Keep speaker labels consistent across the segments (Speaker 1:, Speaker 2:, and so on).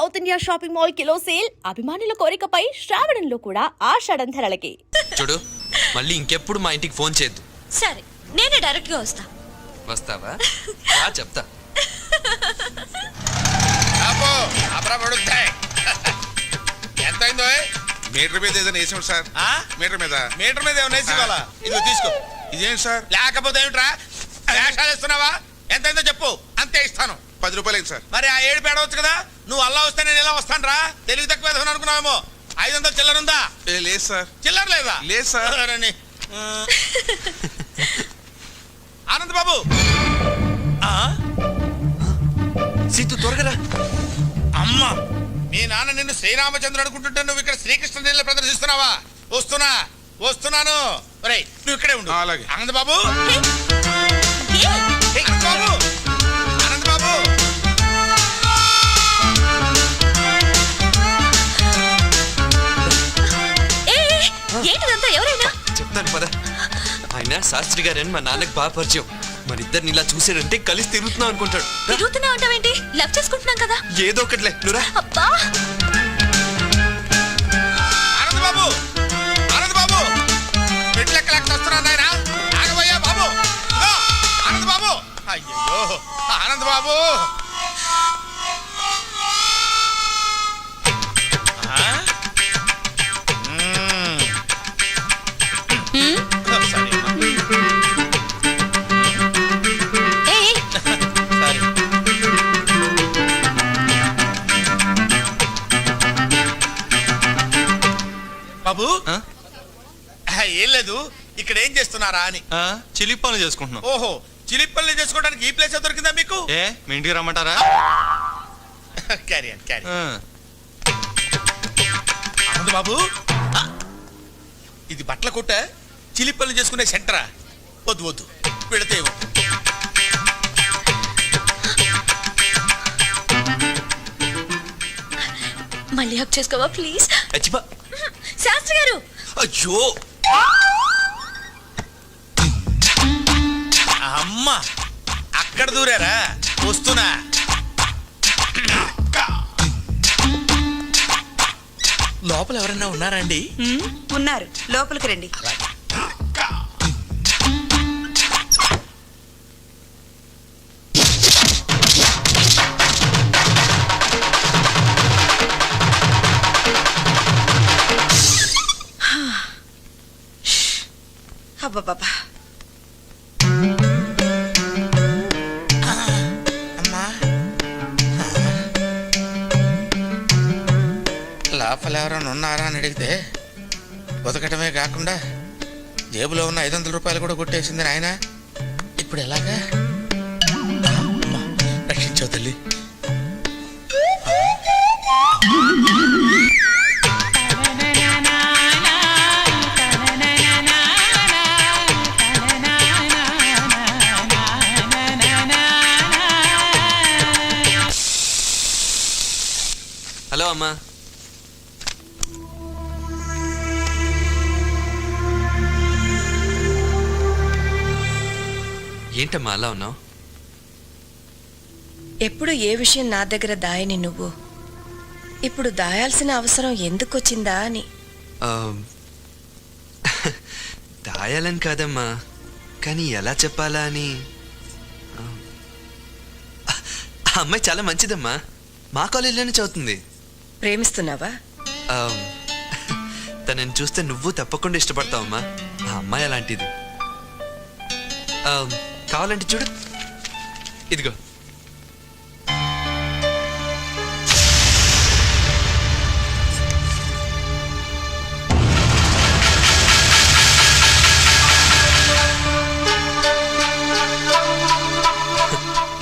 Speaker 1: South India shopping mall kilo sale అభిమానుల కోరికపై శ్రావణంలో కూడా ఆషాఢం ధరలకి.
Speaker 2: చూడు, మళ్ళీ ఇంకెప్పుడు మా ఇంటికి ఫోన్ చేయొద్దు.
Speaker 3: సరే, నేనే డైరెక్ట్ గా వస్తా.
Speaker 2: వస్తావా? చెప్తా.
Speaker 4: ఎంతైందో
Speaker 5: మీటర్ మీద ఏదైనా వేసాడు సార్. మీటర్ మీద
Speaker 4: ఏమైనా వేసి ఇవ్వాలా? ఇదిగో తీసుకో.
Speaker 5: ఇదేంటి సార్?
Speaker 4: లేకపోతే ఏమిట్రా వేషాలు ఇస్తున్నావా? ఎంతైందో చెప్పు, అంతే ఇస్తాను.
Speaker 5: 10 రూపాయలు సార్.
Speaker 4: మరి ఆ 7 పేడవచ్చు కదా. నువ్వు అల్లా వస్తే నేను ఎలా వస్తాను రా? తెలివి తక్కువ వేసుకుని అనుకున్నావేమో. 500 చిల్లర ఉందా?
Speaker 5: లేదు సార్.
Speaker 4: చిల్లర లేదా?
Speaker 5: లేదు సార్.
Speaker 4: ఆనంద్ బాబు,
Speaker 2: సీతు త్వరగా.
Speaker 4: అమ్మ, మీ నాన్న నిన్ను శ్రీరామచంద్రుడు అనుకుంటుంటే నువ్వు ఇక్కడ శ్రీకృష్ణ నీళ్ళ ప్రదర్శిస్తున్నావా? వస్తున్నాను. ఒరేయ్, నువ్వు ఇక్కడే ఉండు.
Speaker 5: అలాగే.
Speaker 4: ఆనంద్ బాబు, ఆనంద్ బాబు.
Speaker 3: ఏంటిదంతా? ఎవరైనా
Speaker 2: చెప్తాను పద. ఆయన శాస్త్రి గారని మా నాన్నకి బాగా పరిచయం. మరిద్దరిని ఇలా చూసాడంటే కలిసి తిరుగుతున్నాం అనుకుంటాడు.
Speaker 3: తిరుగుతున్నావు అంటావేంటి? లవ్ చేసుకుంటున్నాం కదా.
Speaker 2: ఏదో ఒకట్లే, నువ్వురా.
Speaker 3: అబ్బా,
Speaker 4: ఆనంద్ బాబు, మెట్లెక్కలేక వస్తున్నాను నాయన. ఆగబోయా బాబు. ఆనంద్ బాబు, అయ్యో ఆనంద్ బాబు. బాబు, ఏం లేదు, ఇక్కడ ఏం చేస్తున్నారా అని.
Speaker 6: చిలిపి పనులు చేసుకుంటున్నాం.
Speaker 4: ఓహో, చిలిపి పనులు చేసుకోవడానికి ఈ ప్లేస్ దొరికిందా మీకు?
Speaker 6: మీ ఇంటికి రమ్మంటారా?
Speaker 4: క్యారీ ఆనంద్ బాబు, ఇది బట్టల కొట్ట, చిలిపి పనులు చేసుకునే సెంటరా? వద్దు పెడితే
Speaker 3: మళ్ళీ హక్ చేసుకోవా ప్లీజ్?
Speaker 2: అచ్చిపా.
Speaker 3: శాస్త్రి గారు.
Speaker 2: అయ్యో
Speaker 4: అమ్మ, అక్కడ దూరారా? వస్తున్నా. లోపల ఎవరన్నా ఉన్నారండి?
Speaker 7: ఉన్నారు, లోపలికి రండి. అబ్బా,
Speaker 4: లోపల ఎవరైనా ఉన్నారా అని అడిగితే బతకటమే కాకుండా జేబులో ఉన్న 500 రూపాయలు కూడా కొట్టేసింది నాయన. ఇప్పుడు ఎలాగా? రక్షించావు తల్లి.
Speaker 2: హలో అమ్మా. ఏంటమ్మా అలా ఉన్నావు?
Speaker 7: ఎప్పుడు ఏ విషయం నా దగ్గర దాయని నువ్వు ఇప్పుడు దాయాల్సిన అవసరం ఎందుకు వచ్చిందా అని.
Speaker 2: దాయాలని కాదమ్మా, కానీ ఎలా చెప్పాలా అని. ఆ అమ్మాయి చాలా మంచిదమ్మా, మా కాలేజీలోనే చదువుతుంది.
Speaker 7: ప్రేమిస్తున్నావా?
Speaker 2: తనని చూస్తే నువ్వు తప్పకుండా ఇష్టపడతావమ్మా. ఆ అమ్మాయి అలాంటిది. కావాలంటే చూడు, ఇదిగో.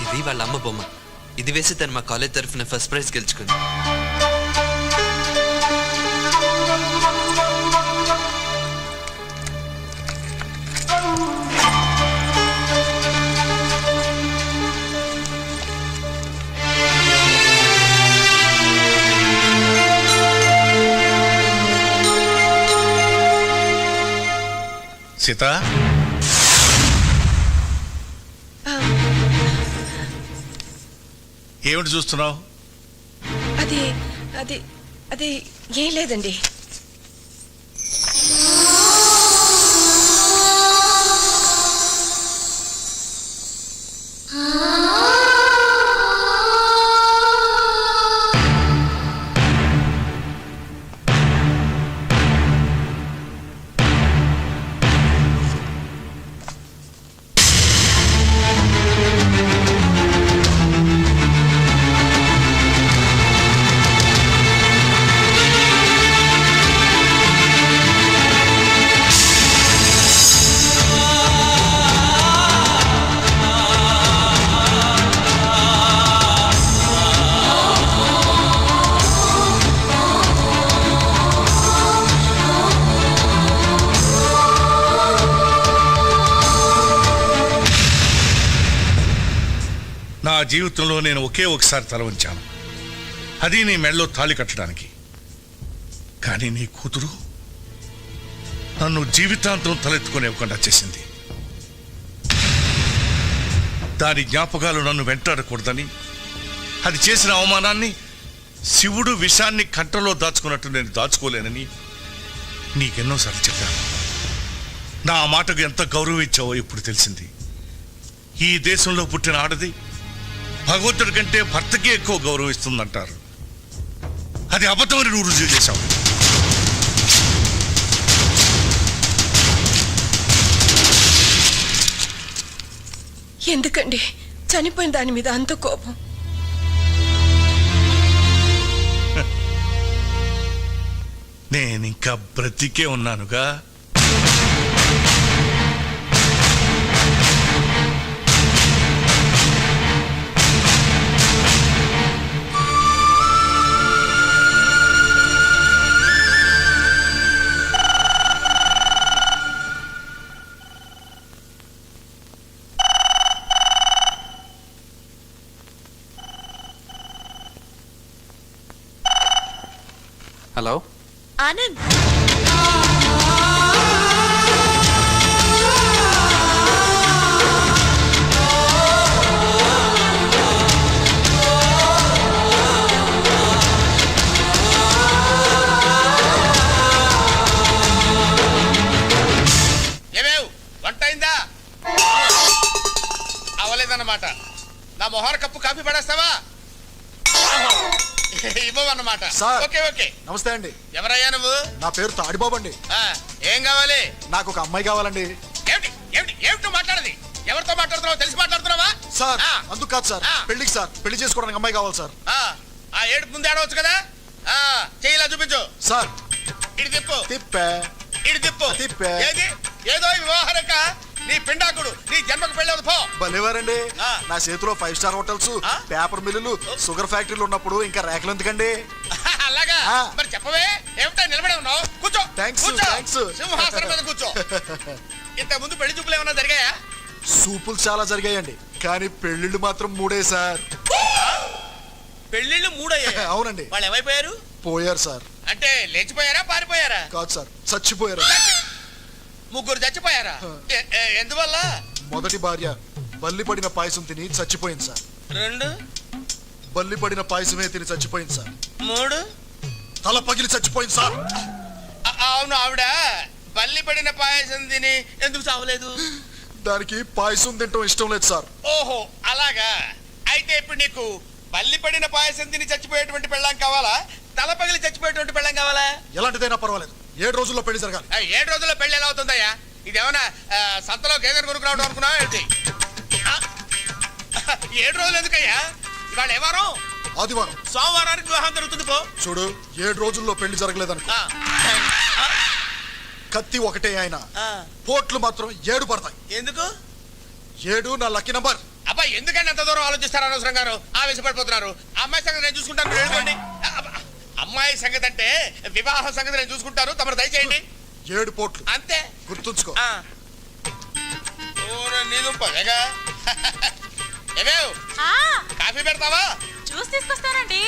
Speaker 2: ఇది వాళ్ళ అమ్మ బొమ్మ. ఇది వేసి తను మా కాలేజ్ తరఫున ఫస్ట్ ప్రైజ్ గెలుచుకుంది.
Speaker 4: సీత,
Speaker 7: ఆ,
Speaker 4: ఏమిటి చూస్తున్నావు?
Speaker 7: అది అది అది అది ఏం లేదండి.
Speaker 8: నా జీవితంలో నేను ఒకే ఒకసారి తల వంచాను, అది నీ మెడలో తాళి కట్టడానికి. కానీ నీ కూతురు నన్ను జీవితాంతం తలెత్తుకునేవ్వకుండా చేసింది. దాని జ్ఞాపకాలు నన్ను వెంటాడకూడదని, అది చేసిన అవమానాన్ని శివుడు విషాన్ని కంటలో దాచుకున్నట్టు నేను దాచుకోలేనని నీకెన్నోసార్లు చెప్పాను. నా మాటకు ఎంత గౌరవం ఇచ్చావో ఇప్పుడు తెలిసింది. ఈ దేశంలో పుట్టిన ఆడది భగవంతుడి కంటే భర్తకే ఎక్కువ గౌరవం ఇస్తుందంటారు. అది అబద్ధమని నువ్వు రుజువు చేశావు.
Speaker 7: ఎందుకండి చనిపోయిన దాని మీద అంత కోపం?
Speaker 8: నేనింకా బ్రతికే ఉన్నానుగా.
Speaker 2: హలో
Speaker 3: ఆనంద్,
Speaker 4: ఏమేవ్ వంట అయిందా? అవలేదన్నమాట. నా మొహర కప్పు కాఫీ పడేస్తావా? ఇవ్వమన్నమాట.
Speaker 9: సార్.
Speaker 4: Okay okay.
Speaker 9: నమస్తే అండి.
Speaker 4: ఎవరయ్యా నువ్వు?
Speaker 9: నా పేరు తాడిబాబు అండి.
Speaker 4: ఆ, ఏం కావాలి?
Speaker 9: నాకు ఒక అమ్మాయి కావాలండి.
Speaker 4: ఏమిటి ఏమిటి ఏమిటి నువ్వు మాట్లాడేది? ఎవరితో మాట్లాడుతున్నావు? తెలిసి మాట్లాడుతున్నావా?
Speaker 9: సార్
Speaker 4: ఆ,
Speaker 9: అందుకు కాదు సార్,
Speaker 4: ఆ.
Speaker 9: పెళ్లికి సార్, పెళ్లి చేసుకోవడానికి అమ్మాయి కావాలి సార్.
Speaker 4: ఆ ఏడుపు ముందు ఆడవచ్చు కదా. చెయ్యిలా చూపించు.
Speaker 9: సార్
Speaker 4: ఇటు తిప్పు.
Speaker 9: తిప్పే
Speaker 4: ఇటు తిప్పు.
Speaker 9: తిప్పే.
Speaker 4: ఏది ఏదో వివాహరక నీ పిండాకుడు నీ జన్మకు పెళ్ళవదు పో.
Speaker 9: భలేవారండి.
Speaker 4: ఆ.
Speaker 9: నా చేతిలో 5 స్టార్ హోటల్స్,
Speaker 4: ఆ.
Speaker 9: పేపర్ మిల్లులు, షుగర్ ఫ్యాక్టరీలు ఉన్నప్పుడు ఇంకా రేఖలు ఎందుకండి?
Speaker 4: అలాగా
Speaker 9: ఆ.
Speaker 4: మరి చెప్పవే, ఏమిటా నిలబడి ఉన్నావు? కూర్చో.
Speaker 9: థాంక్స్,
Speaker 4: కూర్చో.
Speaker 9: థాంక్స్.
Speaker 4: సింహాసనం మీద కూర్చో. ఇంత ముందు పెళ్లి చూపులు ఏమన్నా జరిగాయా?
Speaker 9: సూపులు చాలా జరిగాయండి, కానీ పెళ్లిళ్ళు మాత్రం 3 సార్.
Speaker 4: పెళ్లిళ్ళు 3 అయ్యాయి.
Speaker 9: అవునండి.
Speaker 4: వాళ్ళు ఏమైపోయారు?
Speaker 9: పోయారు సార్.
Speaker 4: అంటే లేచిపోయారా పారిపోయారా?
Speaker 9: కాదు సార్, చచ్చిపోయారు.
Speaker 4: ముగ్గురు చచ్చిపోయారా? ఎందువల్ల?
Speaker 9: మొదటి భార్య బల్లి పడిన పాయసం తిని చచ్చిపోయింది సార్.
Speaker 4: 2
Speaker 9: బల్లి పడిన పాయసమే తిని చచ్చిపోయింది సార్.
Speaker 4: 3
Speaker 9: తల పగిలి చచ్చిపోయింది సార్.
Speaker 4: అవును, ఆవిడ బల్లి పడిన పాయసం తిని ఎందుకు చావలేదు?
Speaker 9: దానికి పాయసం తింటం ఇష్టం లేదు సార్.
Speaker 4: ఓహో అలాగా. అయితే ఇప్పుడు నీకు బల్లి పడిన పాయసం తిని చచ్చిపోయేటువంటి పెళ్ళాం కావాలా, తల పగిలి చచ్చిపోయేటువంటి పెళ్ళాం కావాలా?
Speaker 9: ఎలాంటిదైనా పర్వాలేదు, 7 రోజుల్లో పెళ్లి జరగాలి.
Speaker 4: 7 రోజుల్లో పెళ్లి ఎలా అవుతుందయ్యా? ఇదేమన్నా సంతలో గేదెను కొనుక్కురావడం అనుకున్నావా ఏంటి? 7 రోజులు ఎందుకయ్యా? ఇవాళ ఏ వారం?
Speaker 9: ఆదివారం.
Speaker 4: సోమవారానికి వివాహం జరుగుతుంది పో.
Speaker 9: చూడు, 7 రోజుల్లో పెళ్లి జరగలేదనుకో, కత్తి ఒకటే ఆయన, పోట్లు మాత్రం 7 పడతాయి.
Speaker 4: ఎందుకు?
Speaker 9: 7 నా లక్కీ నంబర్.
Speaker 4: అబ్బా ఎందుకంటే అంత దూరం ఆలోచిస్తారు అనవసరం గారు, ఆవేశపడిపోతున్నారు. అమ్మాయి సంగతి నేను చూసుకుంటాను, మీరు వెళ్ళిపోండి. అమ్మాయి సంగతి అంటే వివాహ సంగతి నేను చూసుకుంటాను, తమరు దయచేయండి.
Speaker 9: 7 పోట్లు
Speaker 4: అంతే,
Speaker 9: గుర్తుంచుకో.
Speaker 4: ఏమేవ్ కాఫీ పెడతావా?
Speaker 3: జ్యూస్ తీసుకొస్తానండి.